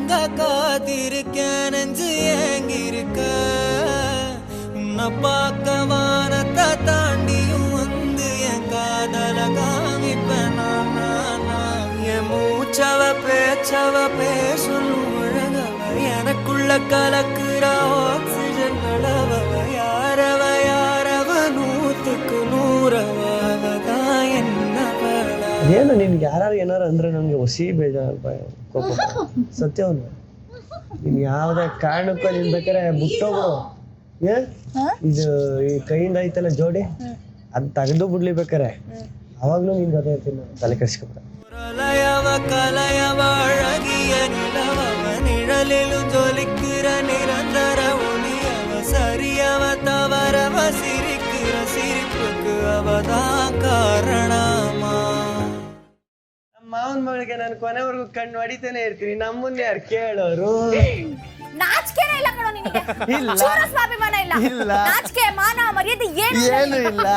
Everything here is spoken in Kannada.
தூங்க காத்திருக்கேன் நெஞ்சு ஏங்கிருக்க உன்னை பார்க்க வானத்தை தாண்டியும் வந்து என் காதல காமிப்பேன் என் மூச்சவ பேச்சவ பேசணும் அழகவ எனக்குள்ள கலக்குற ஆக்சிஜன் அளவவ யாரவ நூத்துக்கு நூறவதான் என்ன ಏನು ನಿನ್ಗೆ ಯಾರು ಏನಾರು ಅಂದ್ರೆ ನನಗೆ ಹೊಸಿ ಬೇಜಾರು ಕೋಪ ಸತ್ಯವನ್ನು ನೀನು ಯಾವುದೇ ಕಾರಣಕ್ಕೂ ನೀನು ಬೇಕಾರೆ ಬಿಟ್ಟೋಗ್ಬಿಡು ಇದು ಈ ಕೈಯಿಂದ ಐತಲ್ಲ ಜೋಡಿ ಅದು ತೆಗೆದು ಬಿಡ್ಲಿ ಬೇಕಾರೆ ಅವಾಗ್ಲೂ ನಿನ್ ಜೊತೆ ಇರ್ತೀನಿ ನಾನು ತಲೆ ಕೆಡಿಸ್ಕೊಬೇಡ கலையவ அழகிய நிலவவ நிழலிலும் ஜொலிக்கிற நிரந்தர ஒளியவ சரியவ தவறவ சிரிக்கிற சிரிப்புக்கு அவதான் காரணமா ಮಾವನ ಮಗಳಿಗೆ ನಾನು ಕೊನೆವರೆಗೂ ಕಣ್ಣು ಹೊಡಿತಾನೆ ಇರ್ತೀನಿ ನಮ್ಮನ್ನ ಯಾರು ಕೇಳೋರು ನಾಚಿಕೆನೇ ಇಲ್ಲ ಕಣೋ ನಿನಗೆ ಇಲ್ಲ. ಚೂರು ಸ್ವಾಭಿಮಾನ ಇಲ್ಲ ಇಲ್ಲ. ನಾಚಿಕೆ ಮಾನ ಮರ್ಯಾದೆ ಏನು ಏನು ಇಲ್ಲ